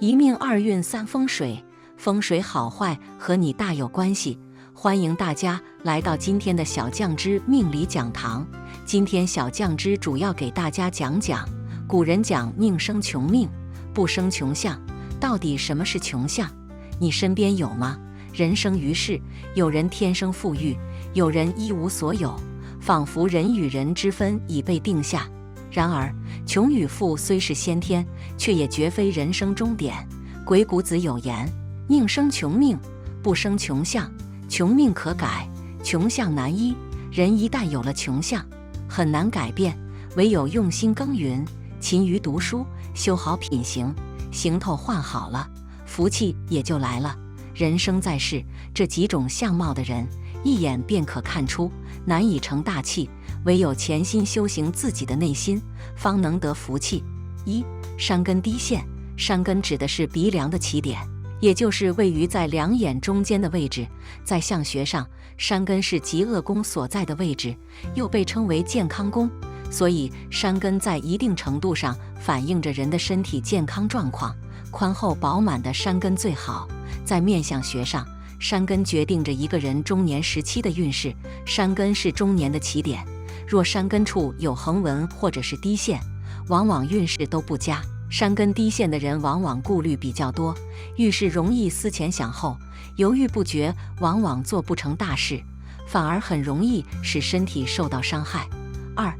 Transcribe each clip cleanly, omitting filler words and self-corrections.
一命二运三风水，风水好坏和你大有关系。欢迎大家来到今天的小酱之命理讲堂。今天小酱之主要给大家讲讲，古人讲命生穷命，不生穷相，到底什么是穷相？你身边有吗？人生于世，有人天生富裕，有人一无所有，仿佛人与人之分已被定下。然而，穷与富虽是先天，却也绝非人生终点。鬼谷子有言：宁生穷命，不生穷相。穷命可改，穷相难依。人一旦有了穷相，很难改变，唯有用心耕耘，勤于读书，修好品行，行头换好了，福气也就来了。人生在世，这几种相貌的人，一眼便可看出，难以成大器，唯有潜心修行自己的内心，方能得福气。一、山根低陷。山根指的是鼻梁的起点，也就是位于在两眼中间的位置。在相学上，山根是极恶宫所在的位置，又被称为健康宫，所以山根在一定程度上反映着人的身体健康状况。宽厚饱满的山根最好。在面相学上，山根决定着一个人中年时期的运势，山根是中年的起点。若山根处有横纹或者是低陷，往往运势都不佳。山根低陷的人往往顾虑比较多，遇事容易思前想后，犹豫不决，往往做不成大事，反而很容易使身体受到伤害。二、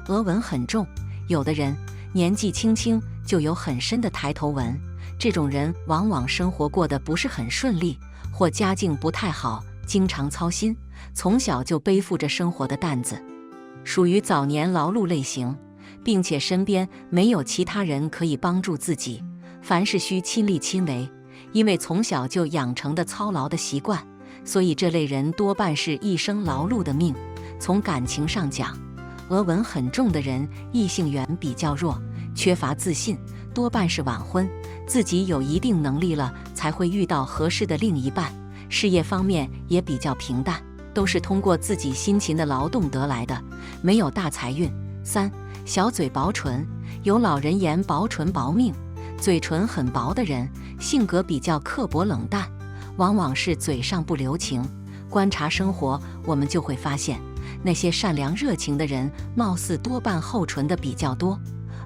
额纹很重。有的人年纪轻轻就有很深的抬头纹，这种人往往生活过得不是很顺利，或家境不太好，经常操心，从小就背负着生活的担子，属于早年劳碌类型，并且身边没有其他人可以帮助自己，凡事需亲力亲为。因为从小就养成的操劳的习惯，所以这类人多半是一生劳碌的命。从感情上讲，额纹很重的人异性缘比较弱，缺乏自信，多半是晚婚，自己有一定能力了才会遇到合适的另一半。事业方面也比较平淡，都是通过自己辛勤的劳动得来的，没有大财运。三、小嘴薄唇。有老人言薄唇薄命，嘴唇很薄的人性格比较刻薄冷淡，往往是嘴上不留情。观察生活，我们就会发现，那些善良热情的人貌似多半厚唇的比较多，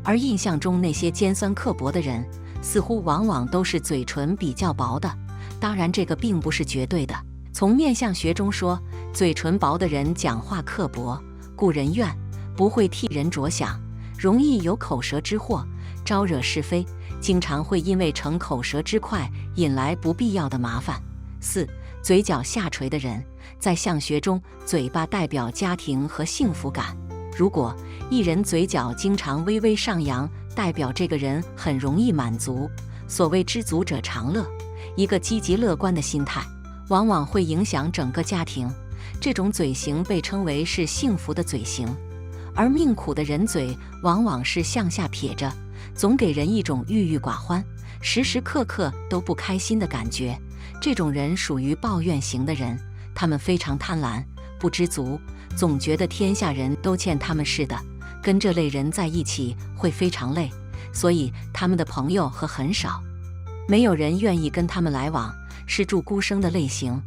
而印象中那些尖酸刻薄的人似乎往往都是嘴唇比较薄的。当然这个并不是绝对的，从面相学中说，嘴唇薄的人讲话刻薄，顾人怨，不会替人着想，容易有口舌之祸，招惹是非，经常会因为逞口舌之快引来不必要的麻烦。四、嘴角下垂的人。在相学中，嘴巴代表家庭和幸福感，如果一人嘴角经常微微上扬，代表这个人很容易满足。所谓知足者常乐，一个积极乐观的心态往往会影响整个家庭，这种嘴型被称为是幸福的嘴型。而命苦的人嘴往往是向下撇着，总给人一种郁郁寡欢，时时刻刻都不开心的感觉。这种人属于抱怨型的人，他们非常贪婪，不知足，总觉得天下人都欠他们似的。跟这类人在一起会非常累，所以他们的朋友很少，没有人愿意跟他们来往，是住孤生的类型。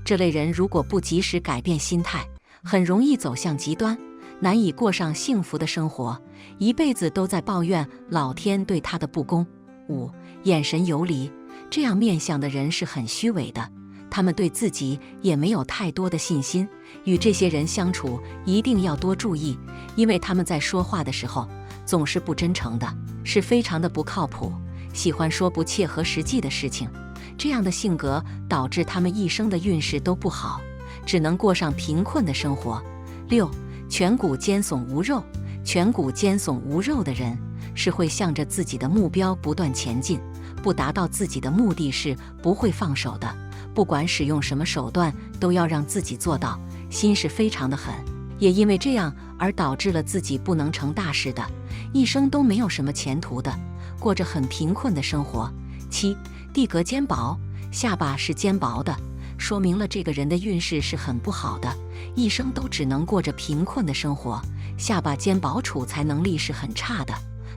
这类人如果不及时改变心态，很容易走向极端，难以过上幸福的生活，一辈子都在抱怨老天对他的不公。五、眼神游离。这样面相的人是很虚伪的，他们对自己也没有太多的信心。与这些人相处一定要多注意，因为他们在说话的时候总是不真诚的，是非常的不靠谱，喜欢说不切合实际的事情。这样的性格导致他们一生的运势都不好，只能过上贫困的生活。六、颧骨尖耸无肉。颧骨尖耸无肉的人是会向着自己的目标不断前进，不达到自己的目的是不会放手的，不管使用什么手段都要让自己做到，心是非常的狠。也因为这样而导致了自己不能成大事的，一生都没有什么前途的，过着很贫困的生活。七、地格肩薄。下巴是肩薄的，说明了这个人的运势是很不好的，一生都只能过着贫困的生活。下巴肩薄处财能力是很差的，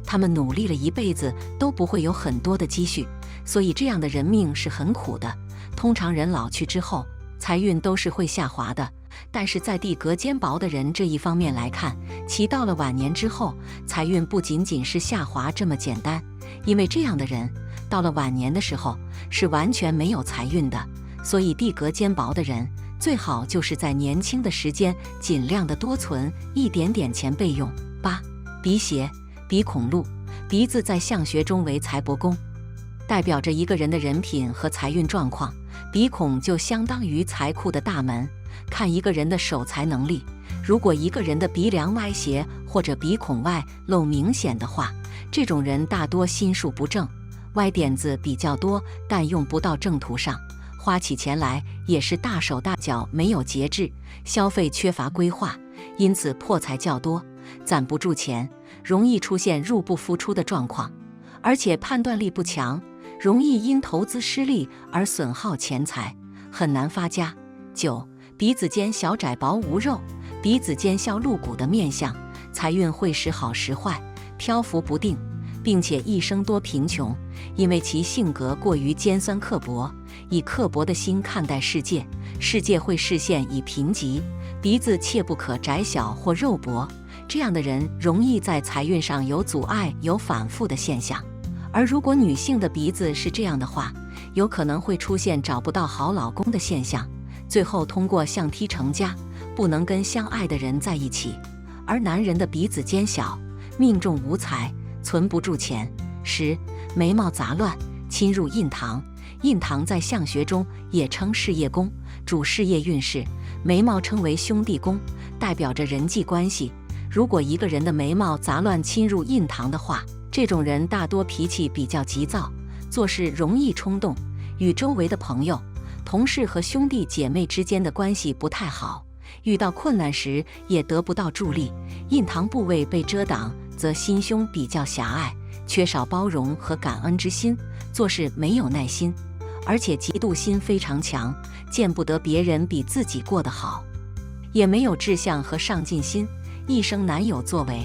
他们努力了一辈子都不会有很多的积蓄，所以这样的人命是很苦的。通常人老去之后，财运都是会下滑的。但是在地格肩薄的人这一方面来看，其到了晚年之后，财运不仅仅是下滑这么简单，因为这样的人到了晚年的时候是完全没有财运的。所以地格肩薄的人最好就是在年轻的时间尽量的多存一点点钱备用。8. 鼻邪，鼻孔禄。鼻子在相学中为财帛宫，代表着一个人的人品和财运状况。鼻孔就相当于财库的大门，看一个人的守财能力。如果一个人的鼻梁歪斜或者鼻孔外露明显的话，这种人大多心术不正，歪点子比较多，但用不到正途上，花起钱来也是大手大脚，没有节制，消费缺乏规划，因此破财较多，攒不住钱，容易出现入不敷出的状况，而且判断力不强，容易因投资失利而损耗钱财，很难发家。9. 鼻子尖小窄薄无肉。鼻子尖削露骨的面相，财运会时好时坏，漂浮不定，并且一生多贫穷，因为其性格过于尖酸刻薄，以刻薄的心看待世界，世界会视线以贫瘠。鼻子切不可窄小或肉薄，这样的人容易在财运上有阻碍，有反复的现象。而如果女性的鼻子是这样的话，有可能会出现找不到好老公的现象，最后通过相梯成家，不能跟相爱的人在一起。而男人的鼻子尖小，命中无财，存不住钱。10. 眉毛杂乱，侵入印堂。印堂在相学中也称事业宫，主事业运势。眉毛称为兄弟宫，代表着人际关系。如果一个人的眉毛杂乱侵入印堂的话，这种人大多脾气比较急躁，做事容易冲动，与周围的朋友、同事和兄弟姐妹之间的关系不太好，遇到困难时也得不到助力。印堂部位被遮挡，则心胸比较狭隘，缺少包容和感恩之心，做事没有耐心，而且嫉妒心非常强，见不得别人比自己过得好，也没有志向和上进心，一生难有作为。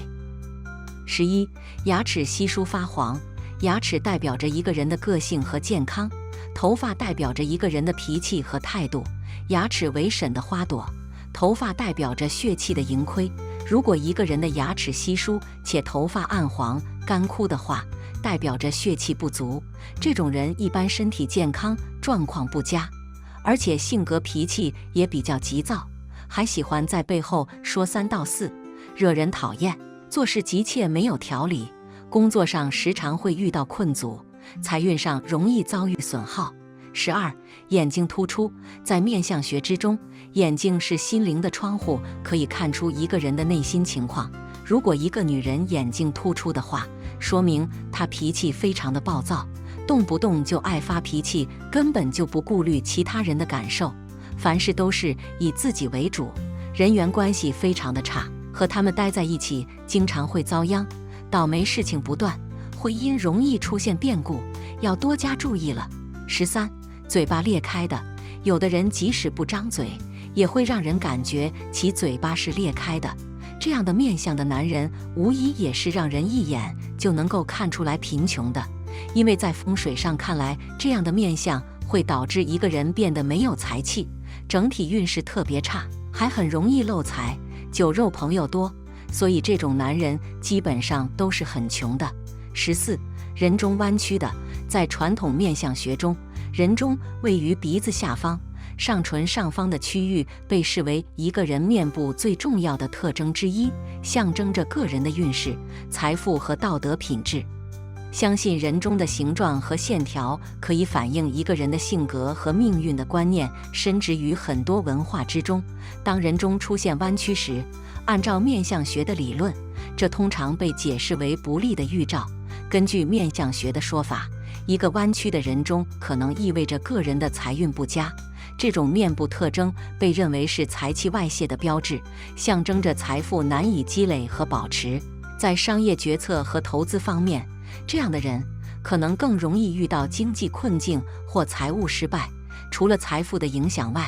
11. 牙齿稀疏发黄。牙齿代表着一个人的个性和健康，头发代表着一个人的脾气和态度。牙齿为神的花朵，头发代表着血气的盈亏。如果一个人的牙齿稀疏且头发暗黄干枯的话，代表着血气不足，这种人一般身体健康状况不佳，而且性格脾气也比较急躁，还喜欢在背后说三道四，惹人讨厌，做事急切没有条理，工作上时常会遇到困阻，财运上容易遭遇损耗。12. 眼睛突出。在面相学之中，眼睛是心灵的窗户，可以看出一个人的内心情况。如果一个女人眼睛突出的话，说明她脾气非常的暴躁，动不动就爱发脾气，根本就不顾虑其他人的感受，凡事都是以自己为主，人缘关系非常的差，和他们待在一起经常会遭殃，倒霉事情不断，婚姻容易出现变故，要多加注意了。13. 嘴巴裂开的。有的人即使不张嘴，也会让人感觉其嘴巴是裂开的，这样的面相的男人无疑也是让人一眼就能够看出来贫穷的，因为在风水上看来，这样的面相会导致一个人变得没有财气，整体运势特别差，还很容易漏财，酒肉朋友多，所以这种男人基本上都是很穷的。14. 人中弯曲的。在传统面相学中，人中位于鼻子下方，上唇上方的区域被视为一个人面部最重要的特征之一，象征着个人的运势、财富和道德品质。相信人中的形状和线条可以反映一个人的性格和命运的观念，深植于很多文化之中。当人中出现弯曲时，按照面相学的理论，这通常被解释为不利的预兆。根据面相学的说法，一个弯曲的人中可能意味着个人的财运不佳，这种面部特征被认为是财气外泄的标志，象征着财富难以积累和保持。在商业决策和投资方面，这样的人可能更容易遇到经济困境或财务失败。除了财富的影响外，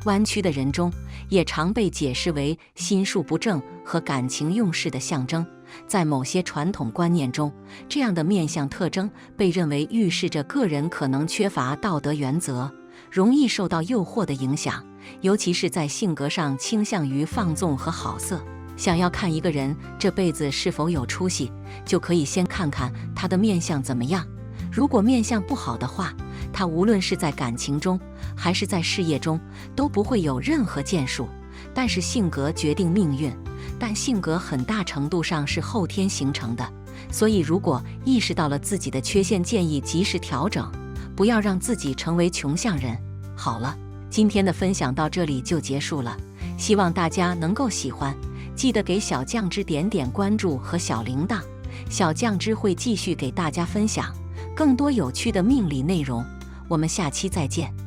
弯曲的人中也常被解释为心术不正和感情用事的象征，在某些传统观念中，这样的面相特征被认为预示着个人可能缺乏道德原则，容易受到诱惑的影响，尤其是在性格上倾向于放纵和好色。想要看一个人这辈子是否有出息，就可以先看看他的面相怎么样。如果面相不好的话，他无论是在感情中还是在事业中都不会有任何建树。但是性格决定命运，但性格很大程度上是后天形成的，所以如果意识到了自己的缺陷，建议及时调整，不要让自己成为穷相人。好了，今天的分享到这里就结束了，希望大家能够喜欢，记得给小酱汁点点关注和小铃铛，小酱汁会继续给大家分享更多有趣的命理内容，我们下期再见。